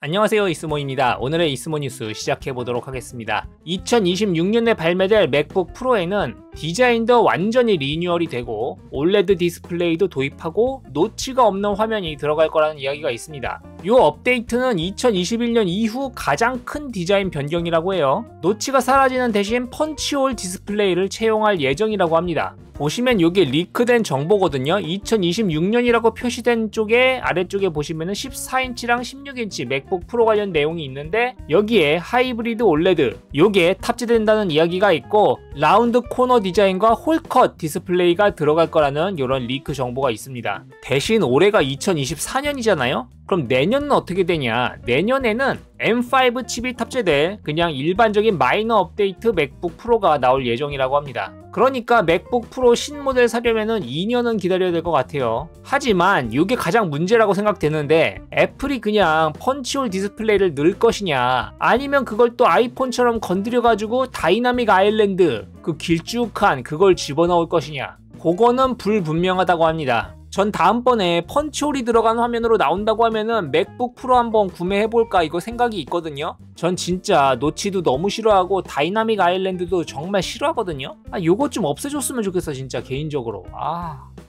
안녕하세요, 이스모입니다. 오늘의 이스모 뉴스 시작해보도록 하겠습니다. 2026년에 발매될 맥북 프로에는 디자인도 완전히 리뉴얼이 되고 올레드 디스플레이도 도입하고 노치가 없는 화면이 들어갈 거라는 이야기가 있습니다. 이 업데이트는 2021년 이후 가장 큰 디자인 변경이라고 해요. 노치가 사라지는 대신 펀치홀 디스플레이를 채용할 예정이라고 합니다. 보시면 이게 리크된 정보거든요. 2026년이라고 표시된 쪽에 아래쪽에 보시면은 14인치랑 16인치 맥북 프로 관련 내용이 있는데 여기에 하이브리드 올레드 요게 탑재된다는 이야기가 있고 라운드 코너 디자인과 홀컷 디스플레이가 들어갈 거라는 이런 리크 정보가 있습니다. 대신 올해가 2024년이잖아요. 그럼 내년은 어떻게 되냐? 내년에는 M5 칩이 탑재될 그냥 일반적인 마이너 업데이트 맥북 프로가 나올 예정이라고 합니다. 그러니까 맥북 프로 신모델 사려면은 2년은 기다려야 될 것 같아요. 하지만 이게 가장 문제라고 생각되는데 애플이 그냥 펀치홀 디스플레이를 넣을 것이냐 아니면 그걸 또 아이폰처럼 건드려가지고 다이나믹 아일랜드 그 길쭉한 그걸 집어넣을 것이냐 그거는 불분명하다고 합니다. 전 다음번에 펀치홀이 들어간 화면으로 나온다고 하면은 맥북 프로 한번 구매해볼까 이거 생각이 있거든요. 전 진짜 노치도 너무 싫어하고 다이나믹 아일랜드도 정말 싫어하거든요. 요거 좀 없애줬으면 좋겠어 진짜 개인적으로.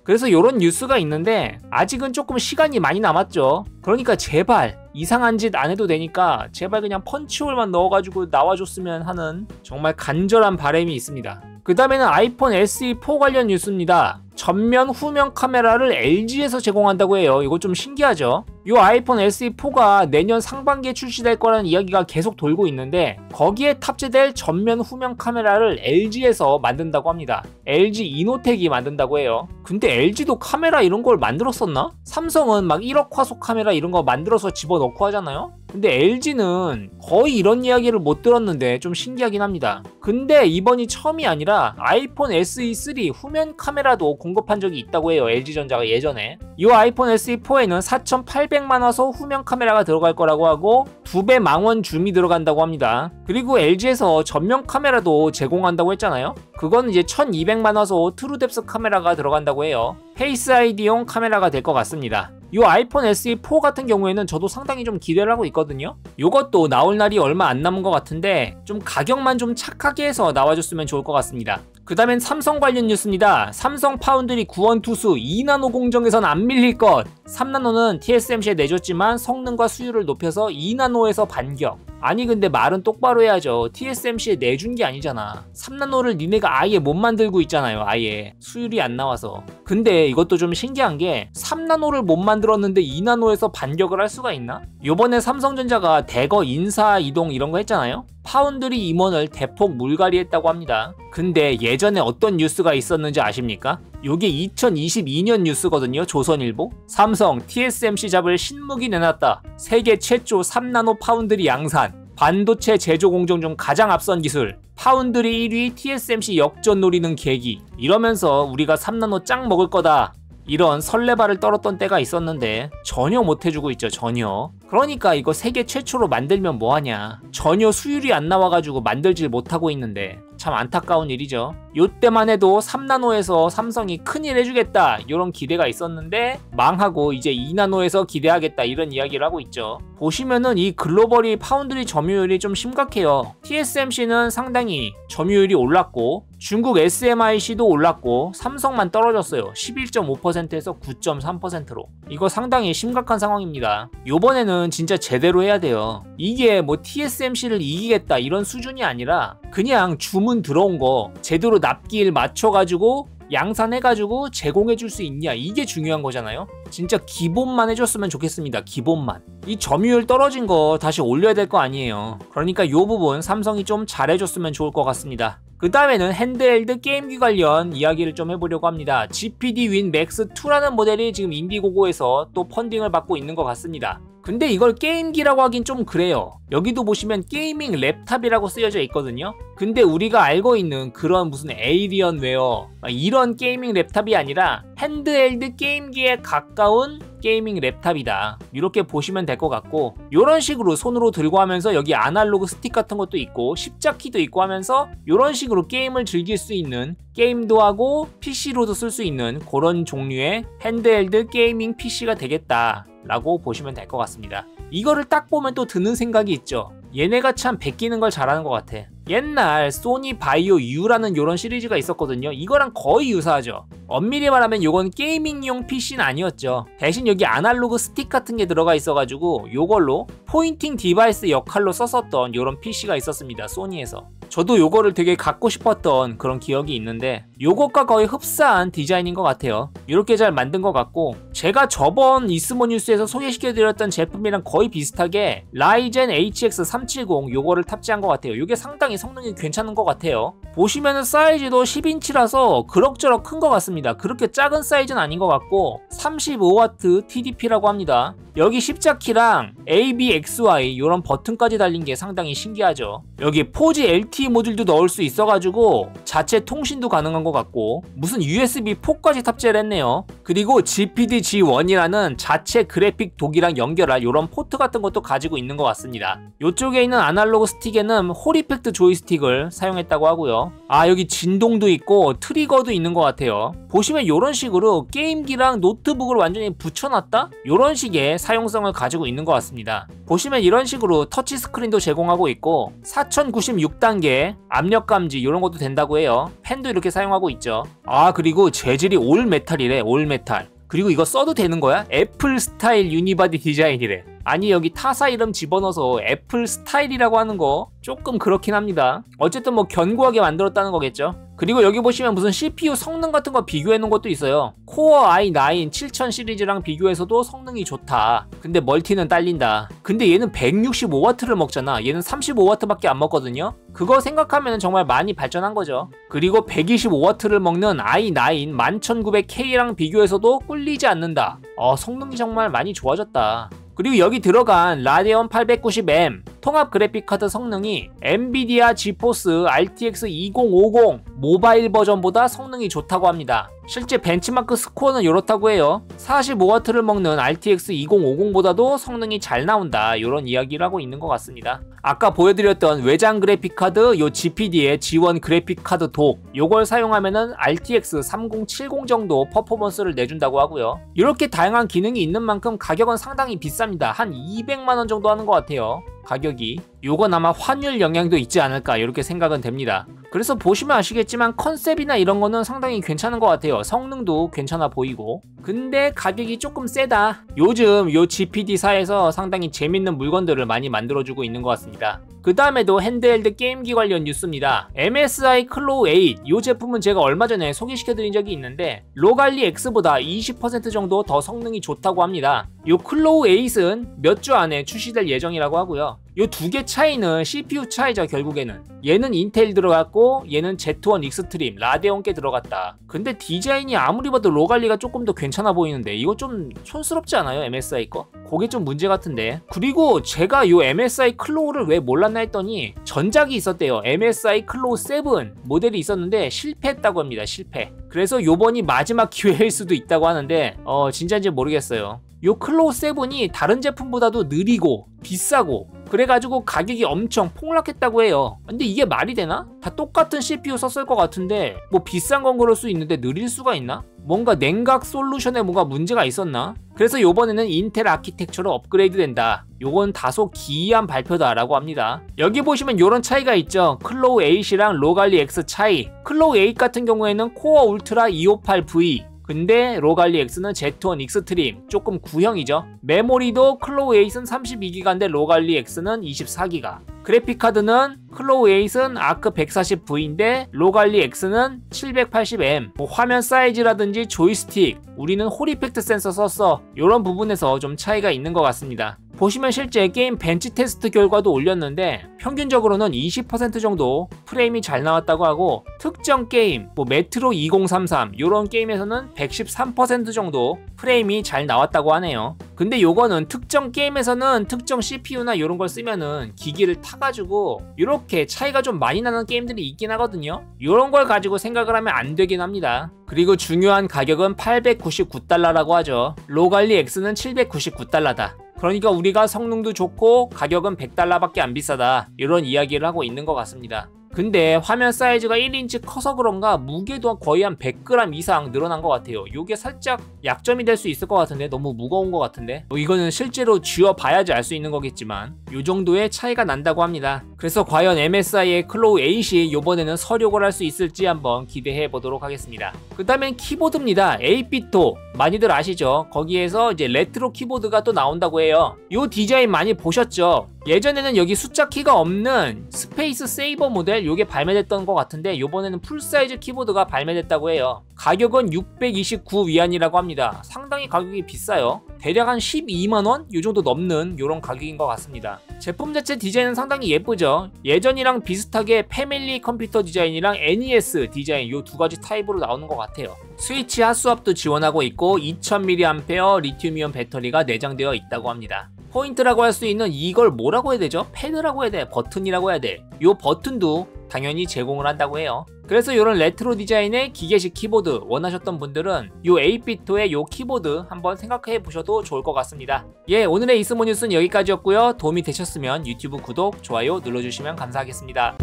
그래서 요런 뉴스가 있는데 아직은 조금 시간이 많이 남았죠. 그러니까 제발 이상한 짓 안 해도 되니까 제발 그냥 펀치홀만 넣어가지고 나와줬으면 하는 정말 간절한 바람이 있습니다. 그 다음에는 아이폰 SE4 관련 뉴스입니다. 전면 후면 카메라를 LG에서 제공한다고 해요. 이거 좀 신기하죠? 이 아이폰 SE4가 내년 상반기에 출시될 거라는 이야기가 계속 돌고 있는데 거기에 탑재될 전면 후면 카메라를 LG에서 만든다고 합니다. LG 이노텍이 만든다고 해요. 근데 LG도 카메라 이런 걸 만들었었나? 삼성은 막 1억 화소 카메라 이런 거 만들어서 집어넣고 하잖아요? 근데 LG는 거의 이런 이야기를 못 들었는데 좀 신기하긴 합니다. 근데 이번이 처음이 아니라 아이폰 SE3 후면 카메라도 공급한 적이 있다고 해요. LG전자가 예전에. 이 아이폰 SE4에는 4800만 화소 후면 카메라가 들어갈 거라고 하고 2배 망원 줌이 들어간다고 합니다. 그리고 LG에서 전면 카메라도 제공한다고 했잖아요. 그건 이제 1200만 화소 트루뎁스 카메라가 들어간다고 해요. 페이스 아이디용 카메라가 될 것 같습니다. 이 아이폰 SE4 같은 경우에는 저도 상당히 좀 기대를 하고 있거든요. 이것도 나올 날이 얼마 안 남은 것 같은데 좀 가격만 좀 착하게 해서 나와줬으면 좋을 것 같습니다. 그 다음엔 삼성 관련 뉴스입니다. 삼성 파운드리 구원투수 2나노 공정에선 안 밀릴 것. 3나노는 TSMC에 내줬지만 성능과 수율을 높여서 2나노에서 반격. 아니 근데 말은 똑바로 해야죠. TSMC에 내준 게 아니잖아. 3나노를 니네가 아예 못 만들고 있잖아요. 아예 수율이 안 나와서. 근데 이것도 좀 신기한 게 3나노를 못 만들었는데 2나노에서 반격을 할 수가 있나? 요번에 삼성전자가 대거 인사 이동 이런 거 했잖아요. 파운드리 임원을 대폭 물갈이했다고 합니다. 근데 예전에 어떤 뉴스가 있었는지 아십니까? 요게 2022년 뉴스거든요. 조선일보. 삼성 TSMC 잡을 신무기 내놨다. 세계 최초 3나노 파운드리 양산. 반도체 제조 공정 중 가장 앞선 기술. 파운드리 1위 TSMC 역전 노리는 계기. 이러면서 우리가 3나노 짱 먹을 거다. 이런 설레발을 떨었던 때가 있었는데 전혀 못해주고 있죠. 전혀. 그러니까 이거 세계 최초로 만들면 뭐하냐. 전혀 수율이 안 나와가지고 만들질 못하고 있는데 참 안타까운 일이죠. 요때만 해도 3나노에서 삼성이 큰일 해주겠다 이런 기대가 있었는데 망하고 이제 2나노에서 기대하겠다 이런 이야기를 하고 있죠. 보시면은 이 글로벌이 파운드리 점유율이 좀 심각해요. TSMC는 상당히 점유율이 올랐고 중국 SMIC도 올랐고 삼성만 떨어졌어요. 11.5%에서 9.3%로. 이거 상당히 심각한 상황입니다. 요번에는 진짜 제대로 해야 돼요. 이게 뭐 TSMC를 이기겠다 이런 수준이 아니라 그냥 주문 들어온 거 제대로 납기일 맞춰가지고 양산해가지고 제공해줄 수 있냐 이게 중요한 거잖아요. 진짜 기본만 해줬으면 좋겠습니다. 기본만. 이 점유율 떨어진 거 다시 올려야 될 거 아니에요. 그러니까 요 부분 삼성이 좀 잘해줬으면 좋을 것 같습니다. 그 다음에는 핸드헬드 게임기 관련 이야기를 좀 해보려고 합니다. GPD 윈 맥스 2라는 모델이 지금 인디고고에서 또 펀딩을 받고 있는 것 같습니다. 근데 이걸 게임기라고 하긴 좀 그래요. 여기도 보시면 게이밍 랩탑이라고 쓰여져 있거든요. 근데 우리가 알고 있는 그런 무슨 에이리언웨어 이런 게이밍 랩탑이 아니라 핸드헬드 게임기에 가까운 게이밍 랩탑이다. 이렇게 보시면 될 것 같고 이런 식으로 손으로 들고 하면서 여기 아날로그 스틱 같은 것도 있고 십자키도 있고 하면서 이런 식으로 게임을 즐길 수 있는 게임도 하고 PC로도 쓸 수 있는 그런 종류의 핸드헬드 게이밍 PC가 되겠다. 라고 보시면 될 것 같습니다. 이거를 딱 보면 또 드는 생각이 있죠. 얘네가 참 베끼는 걸 잘하는 것 같아. 옛날 소니 바이오 U라는 요런 시리즈가 있었거든요. 이거랑 거의 유사하죠. 엄밀히 말하면 요건 게이밍용 PC는 아니었죠. 대신 여기 아날로그 스틱 같은 게 들어가 있어가지고 요걸로 포인팅 디바이스 역할로 썼었던 요런 PC가 있었습니다. 소니에서. 저도 요거를 되게 갖고 싶었던 그런 기억이 있는데 요것과 거의 흡사한 디자인인 것 같아요. 이렇게 잘 만든 것 같고, 제가 저번 이스모 뉴스에서 소개시켜드렸던 제품이랑 거의 비슷하게 라이젠 HX 370 요거를 탑재한 것 같아요. 요게 상당히 성능이 괜찮은 것 같아요. 보시면은 사이즈도 10인치라서 그럭저럭 큰 것 같습니다. 그렇게 작은 사이즈는 아닌 것 같고 35W TDP라고 합니다. 여기 십자키랑 ABXY 요런 버튼까지 달린 게 상당히 신기하죠. 여기 4G LTE 모듈도 넣을 수 있어가지고 자체 통신도 가능한 것 같고, 무슨 USB4까지 탑재를 했네요. 그리고 GPD-G1이라는 자체 그래픽 독이랑 연결할 요런 포트 같은 것도 가지고 있는 것 같습니다. 요쪽에 있는 아날로그 스틱에는 홀이펙트 조이스틱을 사용했다고 하고요. 아, 여기 진동도 있고 트리거도 있는 것 같아요. 보시면 요런 식으로 게임기랑 노트북을 완전히 붙여놨다? 요런 식의 사용성을 가지고 있는 것 같습니다. 보시면 이런 식으로 터치 스크린도 제공하고 있고 4096단계 압력 감지 이런 것도 된다고 해요. 펜도 이렇게 사용하고 있죠. 아, 그리고 재질이 올 메탈이래. 올 메탈. 그리고 이거 써도 되는 거야? 애플 스타일 유니바디 디자인이래. 아니, 여기 타사 이름 집어넣어서 애플 스타일이라고 하는 거 조금 그렇긴 합니다. 어쨌든 뭐 견고하게 만들었다는 거겠죠. 그리고 여기 보시면 무슨 CPU 성능 같은 거 비교해 놓은 것도 있어요. 코어 i9 7000 시리즈랑 비교해서도 성능이 좋다. 근데 멀티는 딸린다. 근데 얘는 165W를 먹잖아. 얘는 35W밖에 안 먹거든요. 그거 생각하면 정말 많이 발전한 거죠. 그리고 125W를 먹는 i9 11900K랑 비교해서도 꿀리지 않는다. 성능이 정말 많이 좋아졌다. 그리고 여기 들어간 라데온 890M 통합 그래픽카드 성능이 엔비디아 지포스 RTX 2050 모바일 버전보다 성능이 좋다고 합니다. 실제 벤치마크 스코어는 이렇다고 해요. 45W를 먹는 RTX 2050보다도 성능이 잘 나온다, 이런 이야기를 하고 있는 것 같습니다. 아까 보여드렸던 외장 그래픽카드 요 GPD의 G1 그래픽카드 독 요걸 사용하면은 RTX 3070 정도 퍼포먼스를 내준다고 하고요. 이렇게 다양한 기능이 있는 만큼 가격은 상당히 비쌉니다. 한 200만원 정도 하는 것 같아요, 가격이. 요건 아마 환율 영향도 있지 않을까 이렇게 생각은 됩니다. 그래서 보시면 아시겠지만 컨셉이나 이런 거는 상당히 괜찮은 것 같아요. 성능도 괜찮아 보이고. 근데 가격이 조금 세다. 요즘 요 GPD사에서 상당히 재밌는 물건들을 많이 만들어주고 있는 것 같습니다. 그 다음에도 핸드헬드 게임기 관련 뉴스입니다. MSI 클로우 8 요 제품은 제가 얼마 전에 소개시켜드린 적이 있는데 로갈리 X보다 20% 정도 더 성능이 좋다고 합니다. 요 클로우 8은 몇 주 안에 출시될 예정이라고 하고요. 요 두 개 차이는 CPU 차이죠. 결국에는 얘는 인텔 들어갔고 얘는 Z1 익스트림 라데온 게 들어갔다. 근데 디자인이 아무리 봐도 로갈리가 조금 더 괜찮아 보이는데 이거 좀 촌스럽지 않아요? MSI 거? 그게 좀 문제 같은데. 그리고 제가 요 MSI 클로우를 왜 몰랐나 했더니 전작이 있었대요. MSI 클로우 7 모델이 있었는데 실패했다고 합니다. 실패. 그래서 요번이 마지막 기회일 수도 있다고 하는데 진짜인지 모르겠어요. 요 클로우 7이 다른 제품보다도 느리고 비싸고 그래가지고 가격이 엄청 폭락했다고 해요. 근데 이게 말이 되나? 다 똑같은 CPU 썼을 것 같은데 뭐 비싼 건 그럴 수 있는데 느릴 수가 있나? 뭔가 냉각 솔루션에 뭔가 문제가 있었나? 그래서 요번에는 인텔 아키텍처로 업그레이드 된다. 요건 다소 기이한 발표다 라고 합니다. 여기 보시면 요런 차이가 있죠. 클로우 8이랑 로갈리 X 차이. 클로우 8 같은 경우에는 코어 울트라 258V, 근데 로갈리 X는 Z1 익스트림, 조금 구형이죠. 메모리도 클로우 8은 32기가인데 로갈리 X는 24기가. 그래픽카드는 클로우 8은 아크 140V인데 로갈리 X는 780M. 뭐 화면 사이즈라든지 조이스틱, 우리는 홀이펙트 센서 썼어. 이런 부분에서 좀 차이가 있는 것 같습니다. 보시면 실제 게임 벤치 테스트 결과도 올렸는데 평균적으로는 20% 정도 프레임이 잘 나왔다고 하고, 특정 게임 뭐 메트로 2033 이런 게임에서는 113% 정도 프레임이 잘 나왔다고 하네요. 근데 요거는 특정 게임에서는 특정 CPU나 이런 걸 쓰면은 기기를 타가지고 이렇게 차이가 좀 많이 나는 게임들이 있긴 하거든요. 이런 걸 가지고 생각을 하면 안 되긴 합니다. 그리고 중요한 가격은 899달러라고 하죠. 로갈리 X는 799달러다. 그러니까 우리가 성능도 좋고 가격은 100달러밖에 안 비싸다, 이런 이야기를 하고 있는 것 같습니다. 근데 화면 사이즈가 1인치 커서 그런가 무게도 거의 한 100g 이상 늘어난 것 같아요. 요게 살짝 약점이 될 수 있을 것 같은데, 너무 무거운 것 같은데, 이거는 실제로 쥐어봐야지 알 수 있는 거겠지만 요 정도의 차이가 난다고 합니다. 그래서 과연 MSI의 클로우 8이 요번에는 서력을 할 수 있을지 한번 기대해 보도록 하겠습니다. 그 다음엔 키보드입니다. 8비토 많이들 아시죠? 거기에서 이제 레트로 키보드가 또 나온다고 해요. 요 디자인 많이 보셨죠? 예전에는 여기 숫자 키가 없는 스페이스 세이버 모델 요게 발매됐던 것 같은데, 요번에는 풀사이즈 키보드가 발매됐다고 해요. 가격은 629 위안이라고 합니다. 상당히 가격이 비싸요. 대략 한 12만원? 요정도 넘는 요런 가격인 것 같습니다. 제품 자체 디자인은 상당히 예쁘죠. 예전이랑 비슷하게 패밀리 컴퓨터 디자인이랑 NES 디자인 요 두 가지 타입으로 나오는 것 같아요. 스위치 핫스왑도 지원하고 있고 2000mAh 리튬이온 배터리가 내장되어 있다고 합니다. 포인트라고 할 수 있는 이걸 뭐라고 해야 되죠? 패드라고 해야 돼? 버튼이라고 해야 돼? 요 버튼도 당연히 제공을 한다고 해요. 그래서 이런 레트로 디자인의 기계식 키보드 원하셨던 분들은 요 8비토의 요 키보드 한번 생각해 보셔도 좋을 것 같습니다. 예, 오늘의 이스모 뉴스는 여기까지였고요. 도움이 되셨으면 유튜브 구독, 좋아요 눌러주시면 감사하겠습니다.